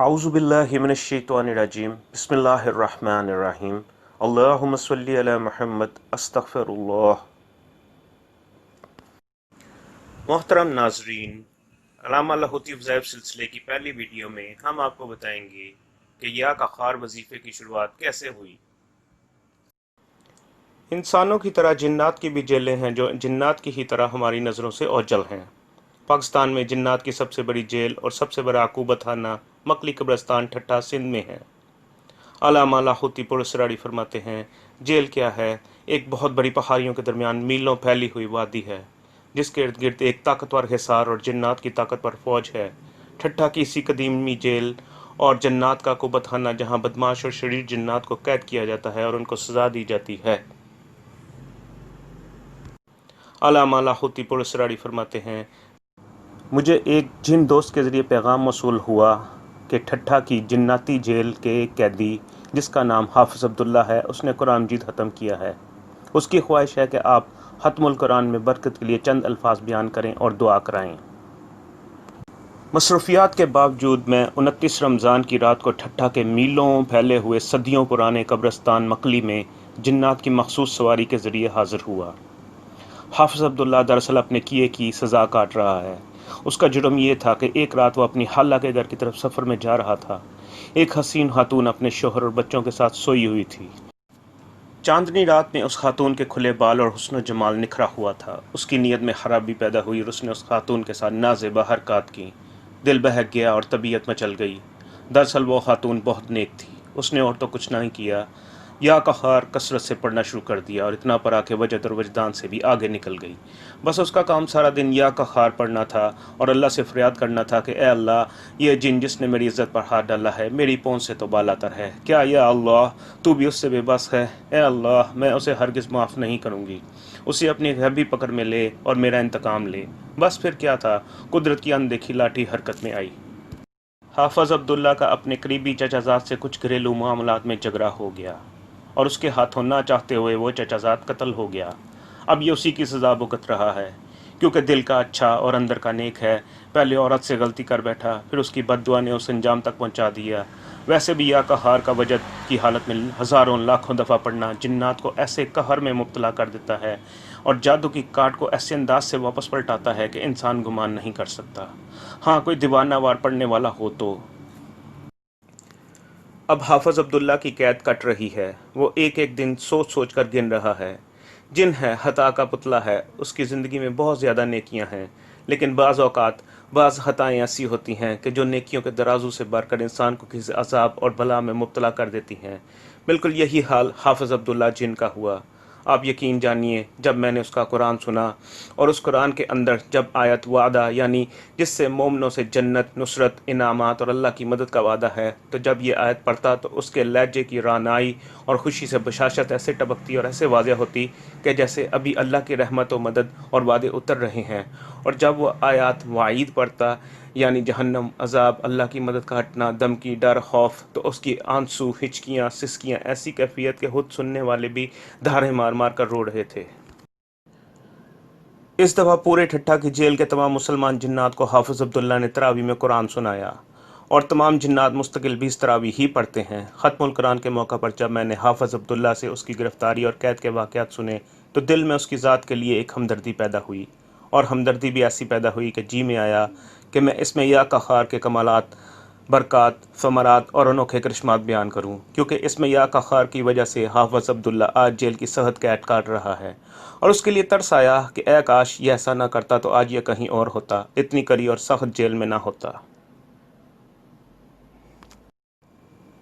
औज़ुबिल्लाहि मिनश्शैतानिर्रजीम बिस्मिल्लाहिर्रहमानिर्रहीम अल्लाहुम्मा सल्लि अला मुहम्मद अस्तगफिरुल्लाह। मोहतरम नाजरीन, अल्लामा लाहौती फ़ज़ाइल सिलसिले की पहली वीडियो में हम आपको बताएंगे कि या का खार वजीफ़े की शुरुआत कैसे हुई। इंसानों की तरह जिन्नात की भी जेलें हैं जो जिन्नात की ही तरह हमारी नज़रों से ओझल हैं। पाकिस्तान में जिन्नात की सबसे बड़ी जेल और सबसे बड़ा अकूबतखाना मकली कब्रिस्तान ठट्ठा सिंध में है। अल्लामा लाहौती पुरस्रारी फरमाते हैं, जेल क्या है? एक बहुत बड़ी पहाड़ियों के दरमियान मीलों फैली हुई वादी है जिसके इर्द गिर्द एक ताकतवर हिसार और जिन्नात की ताकतवर फौज है। ठट्ठा की इसी कदीमी जेल और जन्नात का कुबतखाना जहाँ बदमाश और शरीर जिन्नात को कैद किया जाता है और उनको सजा दी जाती है। अल्लामा लाहौती पुरस्रारी फरमाते हैं, मुझे एक जिन दोस्त के ज़रिए पैगाम मौसूल हुआ कि ठट्ठा की जिन्नाती जेल के एक कैदी जिसका नाम हाफिज़ अब्दुल्ला है, उसने कुरान मजीद ख़त्म किया है। उसकी ख्वाहिश है कि आप ख़त्मुल कुरान में बरकत के लिए चंद अल्फाज बयान करें और दुआ कराएं। मसरूफियात के बावजूद मैं 29 रमज़ान की रात को ठट्ठा के मीलों फैले हुए सदियों पुराने कब्रिस्तान मकली में जिन्नात की मखसूस सवारी के ज़रिए हाजिर हुआ। हाफिज़ अब्दुल्ला दरअसल अपने किए की सज़ा काट रहा है। उसका जुर्म ये था कि एक रात वो अपनी खाला के घर की तरफ सफ़र में जा रहा था। एक हसीन खातून अपने शोहर और बच्चों के साथ सोई हुई थी। चांदनी रात में उस खातून के खुले बाल और हुस्न जमाल निखरा हुआ था। उसकी नीयत में खराबी पैदा हुई और उसने उस खातून के साथ नाज़ेबा हरकत की। दिल बहक गया और तबीयत मचल गई। दरअसल वो खातून बहुत नेक थी। उसने और तो कुछ नहीं किया, या कहार कसरत से पढ़ना शुरू कर दिया और इतना पढ़ा कि वजद और वजदान से भी आगे निकल गई। बस उसका काम सारा दिन या कहार पढ़ना था और अल्लाह से फरियाद करना था कि ए अल्लाह, ये जिन जिसने मेरी इज़्ज़त पर हाथ डाला है मेरी पहुंच से तो बालातर है। क्या या अल्लाह तू भी उससे बेबस है? ए अल्लाह, मैं उसे हरगिज़ माफ़ नहीं करूँगी। उसे अपनी गैबी पकड़ में ले और मेरा इंतकाम ले। बस फिर क्या था, कुदरत की अनदेखी लाठी हरकत में आई। हाफिज़ अब्दुल्ला का अपने करीबी चचाजाद से कुछ घरेलू मामलात में झगड़ा हो गया और उसके हाथों ना चाहते हुए वो चचाजाद कत्ल हो गया। अब ये उसी की सज़ा भुगत रहा है क्योंकि दिल का अच्छा और अंदर का नेक है। पहले औरत से गलती कर बैठा, फिर उसकी बद्दुआ ने उस अंजाम तक पहुंचा दिया। वैसे भी या कहार का वजद की हालत में हज़ारों लाखों दफ़ा पढ़ना जिन्नात को ऐसे कहर में मुब्तला कर देता है और जादू की काट को ऐसे अंदाज से वापस पलटाता है कि इंसान गुमान नहीं कर सकता। हाँ, कोई दीवाना वार पढ़ने वाला हो तो। अब हाफिज़ अब्दुल्ला की कैद कट रही है। वो एक एक दिन सोच सोच कर गिन रहा है। जिन है हता का पुतला है। उसकी ज़िंदगी में बहुत ज़्यादा नेकियां हैं, लेकिन बाज़ औक़ात बाज़ हताएँ ऐसी होती हैं कि जो नेकियों के दराजू से बढ़कर इंसान को किसी अज़ाब और बला में मुब्तला कर देती हैं। बिल्कुल यही हाल हाफिज़ अब्दुल्ला जिन का हुआ। आप यकीन जानिए, जब मैंने उसका कुरान सुना और उस कुरान के अंदर जब आयत वादा यानी जिससे मोमनों से जन्नत, नुसरत, इनामात और अल्लाह की मदद का वादा है, तो जब ये आयत पढ़ता तो उसके लहजे की रानाई और ख़ुशी से बशाशत ऐसे टपकती और ऐसे वाज़ह होती कि जैसे अभी अल्लाह की रहमत और मदद और वादे उतर रहे हैं। और जब वो आयत वाईद पढ़ता यानी जहन्नम, अज़ाब, अल्लाह की मदद का हटना, धमकी, डर, खौफ, तो उसकी आंसू, हिचकियाँ, सिसकियाँ ऐसी कैफियत के खुद सुनने वाले भी धारे मार मार कर रो रहे थे। इस दफ़ा पूरे ठट्ठा की जेल के तमाम मुसलमान जिन्नात को हाफिज़ अब्दुल्ला ने तरावी में कुरान सुनाया और तमाम जिन्नात मुस्तकिल भी इस तरावी ही पढ़ते हैं। ख़त्मुल कुरान के मौका पर जब मैंने हाफिज़ अब्दुल्ला से उसकी गिरफ़्तारी और कैद के वाक़यात सुने तो दिल में उसकी ज़ात के लिए एक हमदर्दी पैदा हुई और हमदर्दी भी ऐसी पैदा हुई कि जी में आया कि मैं इसमें या कहार के कमालात, बरक़ात, समरात और अनोखे करिश्मात बयान करूं, क्योंकि इसमें या कहार की वजह से हाफिज़ अब्दुल्ला आज जेल की सहत कैद काट रहा है और उसके लिए तरस आया कि ए काश ये ऐसा ना करता तो आज ये कहीं और होता, इतनी कड़ी और सख्त जेल में ना होता।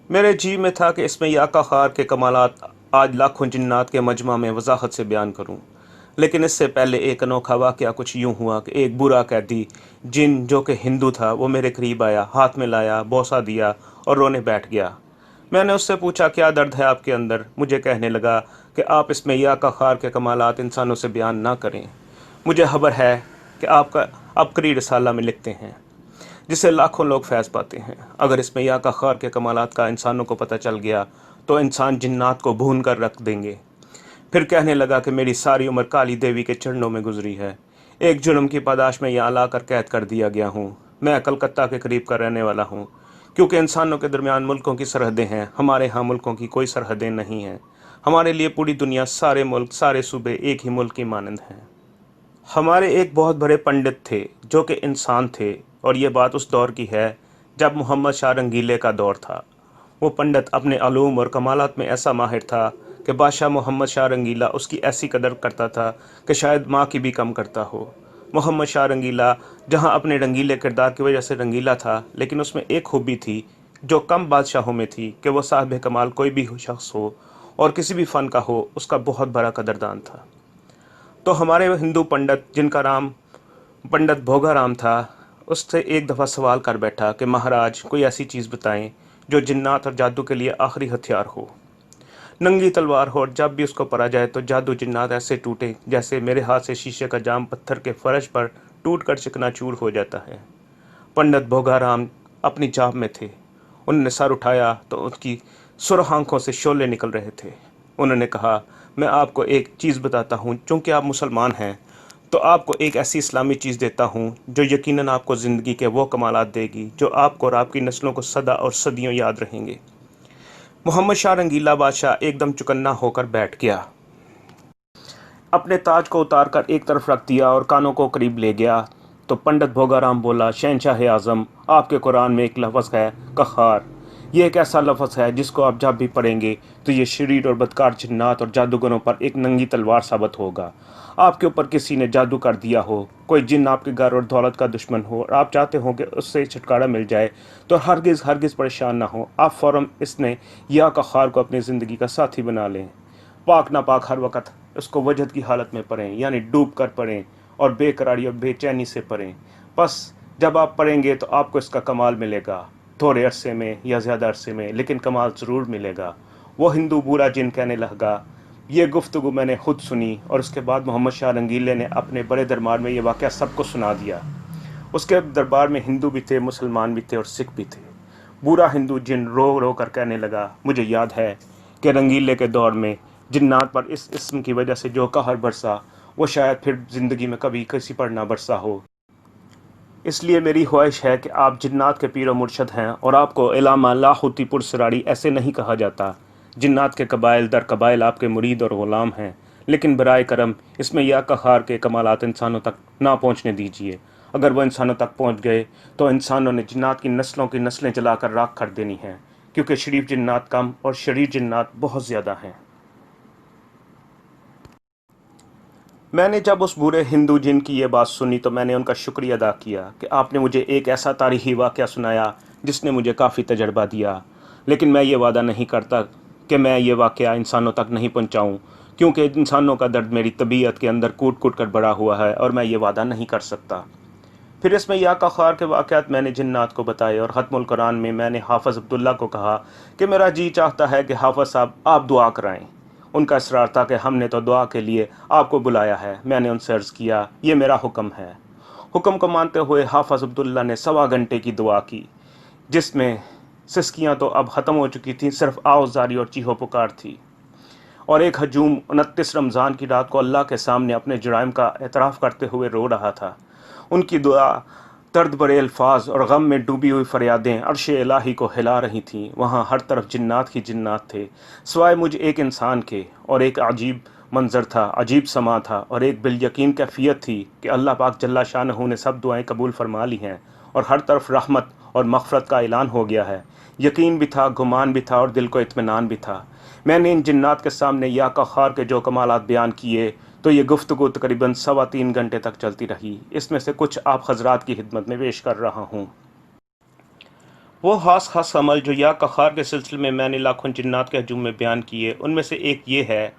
मेरे जी में था कि इसमें या कहार के कमालात आज लाखों जिन्नात के मजमा में वजाहत से बयान करूं, लेकिन इससे पहले एक अनोखा वाक़या कुछ यूँ हुआ कि एक बुरा कैदी जिन जो कि हिंदू था वो मेरे करीब आया, हाथ में लाया, बोसा दिया और रोने बैठ गया। मैंने उससे पूछा क्या दर्द है आपके अंदर? मुझे कहने लगा कि आप इसमें या कहार के कमालात इंसानों से बयान ना करें। मुझे खबर है कि आपका अबकरी रिसाला में लिखते हैं जिससे लाखों लोग फैज़ पाते हैं। अगर इसमें या कहार के कमालात का इंसानों को पता चल गया तो इंसान जिन्नात को भून कर रख देंगे। फिर कहने लगा कि मेरी सारी उम्र काली देवी के चरणों में गुजरी है। एक जुर्म की पादाश में यहाँ लाकर कैद कर दिया गया हूँ। मैं कलकत्ता के करीब का रहने वाला हूँ کیونکہ انسانوں کے درمیان ملکوں کی سرحدیں ہیں، ہمارے ہاں ملکوں کی کوئی سرحدیں نہیں ہیں۔ ہمارے لیے پوری دنیا، سارے ملک، سارے صوبے ایک ہی ملک کی مانند ہیں۔ ہمارے ایک بہت بڑے پنڈت تھے جو کہ انسان تھے، اور یہ بات اس دور کی ہے جب محمد شاہ رنگیلے کا دور تھا۔ وہ پنڈت اپنے علوم اور کمالات میں ایسا ماہر تھا کہ بادشاہ محمد شاہ رنگیلہ اس کی ایسی قدر کرتا تھا کہ شاید ماں کی بھی کم کرتا ہو۔ محمد شاہ رنگیلہ جہاں اپنے رنگیلے کردار کی وجہ سے رنگیلا تھا، لیکن اس میں ایک خوبی تھی جو کم بادشاہوں میں تھی کہ وہ صاحب کمال کوئی بھی شخص ہو اور کسی بھی فن کا ہو، اس کا بہت بڑا قدردان تھا۔ تو ہمارے ہندو پنڈت، جن کا نام پنڈت بھوگا رام تھا، اس سے ایک دفعہ سوال کر بیٹھا کہ مہاراج کوئی ایسی چیز بتائیں جو جنات اور جادو کے لیے آخری ہتھیار ہو، ننگی تلوار ہو، اور جب بھی اس کو پڑا جائے تو جادو جنات ایسے ٹوٹیں جیسے میرے ہاتھ سے شیشے کا جام پتھر کے فرش پر ٹوٹ کر چکنا چور ہو جاتا ہے۔ پنڈت بھوگا رام اپنی چاپ میں تھے۔ انہوں نے سر اٹھایا تو ان کی سرخ آنکھوں سے شعلے نکل رہے تھے۔ انہوں نے کہا، میں آپ کو ایک چیز بتاتا ہوں، چونکہ آپ مسلمان ہیں تو آپ کو ایک ایسی اسلامی چیز دیتا ہوں جو یقیناً آپ کو زندگی کے وہ کمالات دے گی جو آپ کو اور آپ کی نسلوں کو صدا اور صدیوں یاد رہیں گے۔ محمد شاہ رنگیلا بادشاہ ایک دم چکنا ہو کر بیٹھ گیا، اپنے تاج کو اتار کر ایک طرف رکھ دیا اور کانوں کو قریب لے گیا۔ تو پنڈت بھوگا رام بولا، شہنشاہ اعظم، آپ کے قرآن میں ایک لفظ ہے قہار۔ یہ ایک ایسا لفظ ہے جس کو آپ جب بھی پڑھیں گے تو یہ شریر اور بدکار جنات اور جادوگروں پر ایک ننگی تلوار ثابت ہوگا۔ آپ کے اوپر کسی نے جادو کر دیا ہو، کوئی جن آپ کے گھر اور دولت کا دشمن ہو اور آپ چاہتے ہو کہ اس سے چھٹکارا مل جائے، تو ہرگز ہرگز پریشان نہ ہو، آپ فوراً اس نے یا قہار کو اپنی زندگی کا ساتھی بنا لیں۔ پاک ناپاک ہر وقت اس کو وجد کی حالت میں پڑھیں، یعنی ڈوب کر پڑھیں اور بے قراری اور بے چینی سے پڑھیں۔ بس جب آپ پڑھیں گے تو آپ کو اس کا کمال ملے گا، تھوڑے عرصے میں یا زیادہ عرصے میں، لیکن کمال ضرور ملے گا۔ وہ ہندو بورا جن کہنے لگا۔ یہ گفتگو میں نے خود سنی، اور اس کے بعد محمد شاہ رنگیلے نے اپنے بڑے دربار میں یہ واقعہ سب کو سنا دیا۔ اس کے دربار میں ہندو بھی تھے، مسلمان بھی تھے اور سکھ بھی تھے۔ بورا ہندو جن رو رو کر کہنے لگا، مجھے یاد ہے کہ رنگیلے کے دور میں جنات پر اس اسم کی وجہ سے جو قہر برسا، وہ شاید پھر زندگی میں کبھی کسی پر نہ برسا ہو۔ اس لیے میری خواہش ہے کہ آپ جنات کے پیر و مرشد ہیں، اور آپ کو علامہ لاہوتی پور سراڑی ایسے نہیں کہا جاتا۔ جنات کے قبائل در قبائل آپ کے مرید اور غلام ہیں، لیکن برائے کرم اس میں یا قہار کے کمالات انسانوں تک نہ پہنچنے دیجیے۔ اگر وہ انسانوں تک پہنچ گئے تو انسانوں نے جنات کی نسلوں کی نسلیں جلا کر راکھ کر دینی ہیں، کیونکہ شریف جنات کم اور شریر جنات بہت زیادہ ہیں۔ میں نے جب اس بورے ہندو جن کی یہ بات سنی تو میں نے ان کا شکریہ ادا کیا کہ آپ نے مجھے ایک ایسا تاریخی واقعہ سنایا جس نے مجھے کافی تجربہ دیا، لیکن میں یہ وعدہ نہیں کرتا کہ میں یہ واقعہ انسانوں تک نہیں پہنچاؤں، کیونکہ انسانوں کا درد میری طبیعت کے اندر کوٹ کوٹ کر بڑا ہوا ہے اور میں یہ وعدہ نہیں کر سکتا۔ پھر اس میں یا قہار کے واقعات میں نے جنات کو بتائے، اور ختم القرآن میں میں نے حافظ عبداللہ کو کہا کہ میرا جی چاہتا ہے کہ حافظ صاحب آپ دعا کرائیں۔ ان کا اصرار تھا کہ ہم نے تو دعا کے لیے آپ کو بلایا ہے۔ میں نے ان سے عرض کیا، یہ میرا حکم ہے۔ حکم کو مانتے ہوئے حافظ عبداللہ نے 1.25 گھنٹے کی دعا کی، جس میں سسکیاں تو اب ختم ہو چکی تھیں، صرف آوازاری اور چیخو پکار تھی، اور ایک ہجوم 29 رمضان کی رات کو اللہ کے سامنے اپنے جرائم کا اعتراف کرتے ہوئے رو رہا تھا۔ ان کی دعا، درد بھرے الفاظ اور غم میں ڈوبی ہوئی فریادیں عرش الہی کو ہلا رہی تھیں۔ وہاں ہر طرف جنات ہی جنات تھے، سوائے مجھ ایک انسان کے، اور ایک عجیب منظر تھا، عجیب سما تھا، اور ایک بالیقین کیفیت تھی کہ اللہ پاک جل شانہ نے سب دعائیں قبول فرما لی ہیں، اور ہر طرف رحمت اور مغفرت کا اعلان ہو گیا ہے۔ یقین بھی تھا، گمان بھی تھا، اور دل کو اطمینان بھی تھا۔ میں نے ان جنات کے سامنے یا قہار کے جو کمالات بیان کیے تو یہ گفتگو تقریباً 3.25 گھنٹے تک چلتی رہی۔ اس میں سے کچھ آپ حضرات کی خدمت میں پیش کر رہا ہوں۔ وہ خاص عمل جو یا قہار کے سلسلے میں نے لاکھوں جنات کے ہجوم میں بیان کیے، ان میں سے ایک یہ ہے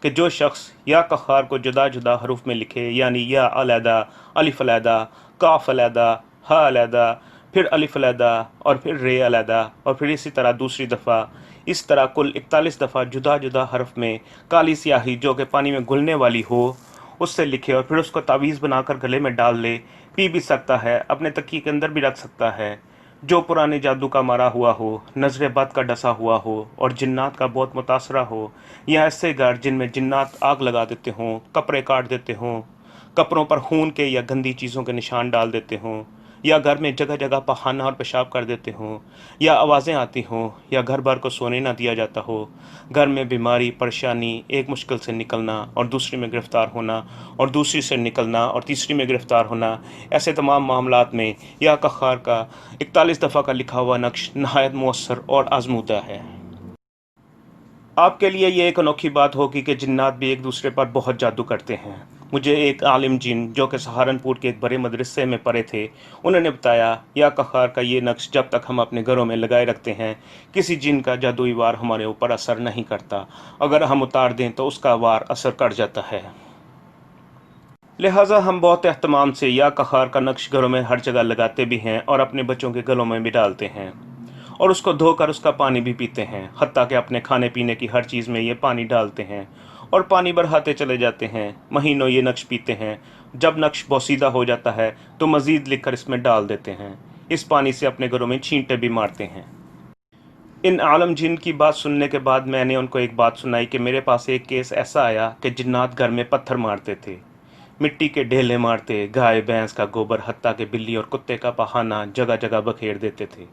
کہ جو شخص یا قہار کو جدا جدا حروف میں لکھے، یعنی یا علیحدہ، الف علیحدہ، کاف علیحدہ، ہا علیحدہ، پھر الف علیحدہ، اور پھر رے علیحدہ، اور پھر اسی طرح دوسری دفعہ، اس طرح کل 41 دفعہ جدا جدا حرف میں کالی سیاہی جو کہ پانی میں گھلنے والی ہو اس سے لکھے، اور پھر اس کو تعویذ بنا کر گلے میں ڈال لے، پی بھی سکتا ہے، اپنے تکیے کے اندر بھی رکھ سکتا ہے۔ جو پرانے جادو کا مارا ہوا ہو، نظر بد کا ڈسا ہوا ہو، اور جنات کا بہت متاثرہ ہو، یا ایسے گھر جن میں جنات آگ لگا دیتے ہوں، کپڑے کاٹ دیتے ہوں، کپڑوں پر خون کے یا گندی چیزوں کے نشان ڈال دیتے ہوں، या घर में जगह जगह पखाना और पेशाब कर देते हों, या आवाज़ें आती हों, या घर भर को सोने ना दिया जाता हो, घर में बीमारी, परेशानी, एक मुश्किल से निकलना और दूसरी में गिरफ़्तार होना, और दूसरी से निकलना और तीसरी में गिरफ़्तार होना, ऐसे तमाम मामलात में या कखार का 41 दफ़ा का लिखा हुआ नक्श नहायत मुअस्सर और आजमूदा है। आपके लिए ये एक अनोखी बात होगी कि जिन्नात भी एक दूसरे पर बहुत जादू करते हैं। मुझे एक आलिम जिन जो कि सहारनपुर के एक बड़े मदरसे में पढ़े थे, उन्होंने बताया या कखार का ये नक्श जब तक हम अपने घरों में लगाए रखते हैं, किसी जिन का जादुई वार हमारे ऊपर असर नहीं करता। अगर हम उतार दें तो उसका वार असर कर जाता है। लिहाजा हम बहुत एहतमाम से या कखार का नक्श घरों में हर जगह लगाते भी हैं और अपने बच्चों के गलों में भी डालते हैं, और उसको धोकर उसका पानी भी पीते हैं। हत्ता कि अपने खाने पीने की हर चीज़ में ये पानी डालते हैं और पानी बढ़ाते चले जाते हैं। महीनों ये नक्श पीते हैं। जब नक्श बोसीदा हो जाता है तो मज़ीद लिखकर इसमें डाल देते हैं। इस पानी से अपने घरों में छींटे भी मारते हैं। इन आलम जिन की बात सुनने के बाद मैंने उनको एक बात सुनाई कि मेरे पास एक केस ऐसा आया कि जिन्नात घर में पत्थर मारते थे, मिट्टी के ढेले मारते, गाय भैंस का गोबर, हत्ता के बिल्ली और कुत्ते का पहाना जगह जगह बखेर देते थे,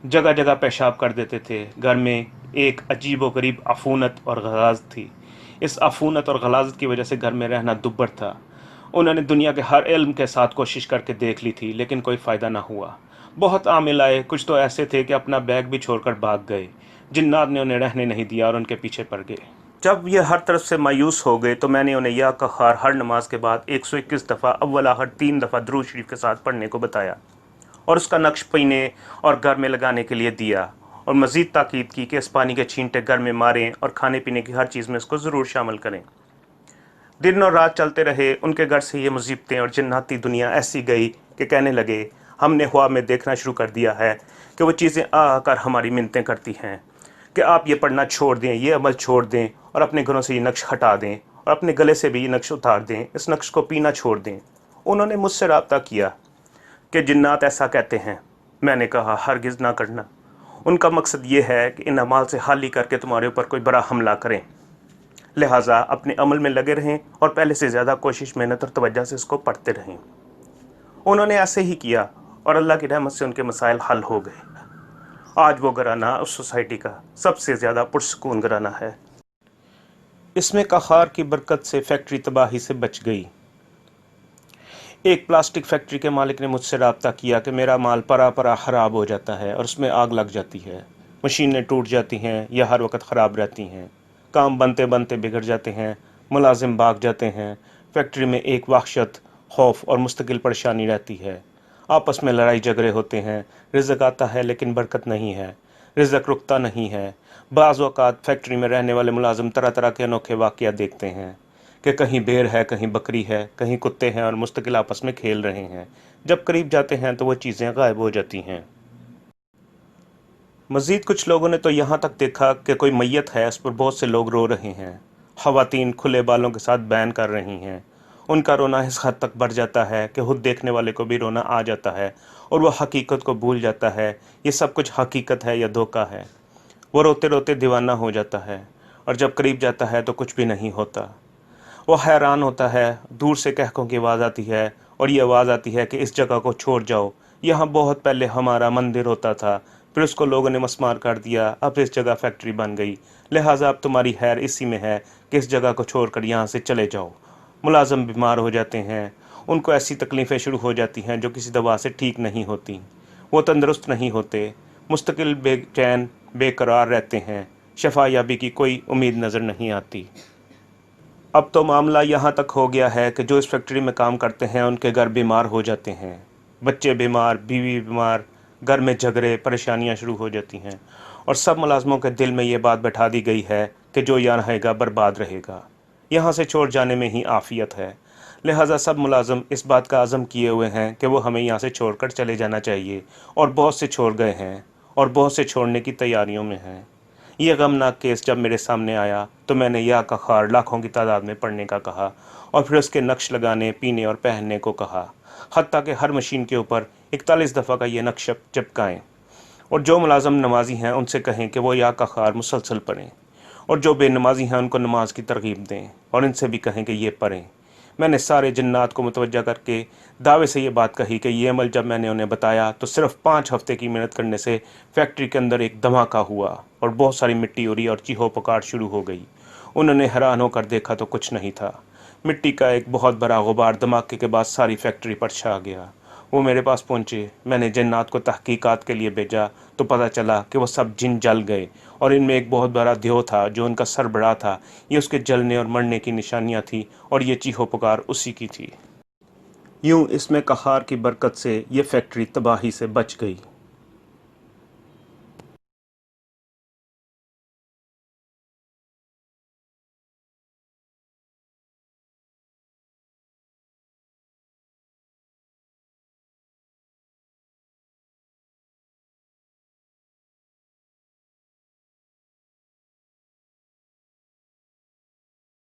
जगह जगह पेशाब कर देते थे। घर में एक अजीब व गरीब अफूनत और गलाजत थी। इस अफूनत और गलाजत की वजह से घर में रहना दुभर था। उन्होंने दुनिया के हर इल्म के साथ कोशिश करके देख ली थी, लेकिन कोई फ़ायदा ना हुआ। बहुत आमिल आए, कुछ तो ऐसे थे कि अपना बैग भी छोड़कर भाग गए। जिन्नात ने उन्हें रहने नहीं दिया और उनके पीछे पड़ गए। जब ये हर तरफ से मायूस हो गए तो मैंने उन्हें या कखार हर नमाज के बाद 121 दफ़ा अव्वल आहर 3 दफ़ा दुरूद शरीफ के साथ पढ़ने को बताया और उसका नक्श पीने और घर में लगाने के लिए दिया, और मज़ीद ताकीद की कि इस पानी के छींटे घर में मारें और खाने पीने की हर चीज़ में इसको ज़रूर शामिल करें। दिन और रात चलते रहे। उनके घर से ये मुसीबतें और जन्नती दुनिया ऐसी गई कि कहने लगे, हमने ख्वाब में देखना शुरू कर दिया है कि वो चीज़ें आकर हमारी मिन्नतें करती हैं कि आप ये पढ़ना छोड़ दें, ये अमल छोड़ दें और अपने घरों से ये नक्श हटा दें और अपने गले से भी ये नक्श उतार दें, इस नक्श को पीना छोड़ दें। उन्होंने मुझसे रब्ता किया कि जिन्नात ऐसा कहते हैं। मैंने कहा, हरगिज़ ना करना। उनका मकसद ये है कि इन अमाल से हाली करके तुम्हारे ऊपर कोई बड़ा हमला करें। लिहाजा अपने अमल में लगे रहें और पहले से ज़्यादा कोशिश, मेहनत और तवज्जो से इसको पढ़ते रहें। उन्होंने ऐसे ही किया और अल्लाह की रहमत से उनके मसाइल हल हो गए। आज वो घराना उस सोसाइटी का सबसे ज़्यादा पुरसकून घराना है। इसमें कखार की बरकत से फैक्ट्री तबाही से बच गई। एक प्लास्टिक फैक्ट्री के मालिक ने मुझसे रब्ता किया कि मेरा माल परा परा ख़राब हो जाता है और उसमें आग लग जाती है, मशीनें टूट जाती हैं या हर वक्त ख़राब रहती हैं, काम बनते बनते बिगड़ जाते हैं, मुलाजिम भाग जाते हैं। फैक्ट्री में एक वहशत, खौफ और मुस्तकिल परेशानी रहती है। आपस में लड़ाई झगड़े होते हैं। रिज़्क़ आता है लेकिन बरकत नहीं है, रिज़्क़ रुकता नहीं है। बाज़ औक़ात फैक्ट्री में रहने वाले मुलाजिम तरह तरह के अनोखे वाक़या देखते हैं कि कहीं बेर है, कहीं बकरी है, कहीं कुत्ते हैं और मुस्तकिल आपस में खेल रहे हैं। जब करीब जाते हैं तो वो चीज़ें गायब हो जाती हैं। मज़ीद कुछ लोगों ने तो यहाँ तक देखा कि कोई मैयत है, उस पर बहुत से लोग रो रहे हैं। ख़वातीन खुले बालों के साथ बयान कर रही हैं। उनका रोना इस हद तक बढ़ जाता है कि खुद देखने वाले को भी रोना आ जाता है और वह हकीकत को भूल जाता है ये सब कुछ हकीकत है या धोखा है। वो रोते रोते दीवाना हो जाता है और जब करीब जाता है तो कुछ भी नहीं होता। वो हैरान होता है। दूर से कहकों की आवाज़ आती है और ये आवाज़ आती है कि इस जगह को छोड़ जाओ, यहाँ बहुत पहले हमारा मंदिर होता था, फिर उसको लोगों ने मस्मार कर दिया, अब इस जगह फैक्ट्री बन गई, लिहाजा अब तुम्हारी खैर इसी में है कि इस जगह को छोड़कर यहाँ से चले जाओ। मुलाजम बीमार हो जाते हैं। उनको ऐसी तकलीफ़ें शुरू हो जाती हैं जो किसी दवा से ठीक नहीं होती। वो तंदुरुस्त नहीं होते, मुस्तकिल बेचैन बेकरार रहते हैं। शफा याबी की कोई उम्मीद नज़र नहीं आती। अब तो मामला यहाँ तक हो गया है कि जो इस फैक्ट्री में काम करते हैं उनके घर बीमार हो जाते हैं। बच्चे बीमार, बीवी बीमार, घर में झगड़े, परेशानियाँ शुरू हो जाती हैं और सब मुलाजमों के दिल में ये बात बैठा दी गई है कि जो यहाँ रहेगा बर्बाद रहेगा, यहाँ से छोड़ जाने में ही आफियत है। लिहाजा सब मुलाजम इस बात का अज़म किए हुए हैं कि वो हमें यहाँ से छोड़कर चले जाना चाहिए, और बहुत से छोड़ गए हैं और बहुत से छोड़ने की तैयारियों में हैं। ये गमनाक केस जब मेरे सामने आया तो मैंने या कखार लाखों की तादाद में पढ़ने का कहा और फिर उसके नक्श लगाने, पीने और पहनने को कहा। हत्ता कि हर मशीन के ऊपर 41 दफ़ा का ये नक्श चिपकाएँ और जो मुलाजम नमाजी हैं उनसे कहें कि वो या कखार मुसलसल पढ़ें, और जो बेनमाजी हैं उनको नमाज की तरगीब दें और इनसे भी कहें कि ये पढ़ें। میں نے سارے جنات کو متوجہ کر کے دعوے سے یہ بات کہی کہ یہ عمل جب میں نے انہیں بتایا تو صرف 5 ہفتے کی محنت کرنے سے فیکٹری کے اندر ایک دھماکہ ہوا اور بہت ساری مٹی اڑی اور چیخو پکار شروع ہو گئی۔ انہوں نے حیران ہو کر دیکھا تو کچھ نہیں تھا۔ مٹی کا ایک بہت بڑا غبار دھماکے کے بعد ساری فیکٹری پر چھا گیا۔ وہ میرے پاس پہنچے، میں نے جنات کو تحقیقات کے لیے بھیجا تو پتہ چلا کہ وہ سب جن جل گئے اور ان میں ایک بہت بڑا دیو تھا جو ان کا سربراہ تھا۔ یہ اس کے جلنے اور مرنے کی نشانیاں تھیں اور یہ چیخو پکار اسی کی تھی۔ یوں اس میں قہار کی برکت سے یہ فیکٹری تباہی سے بچ گئی۔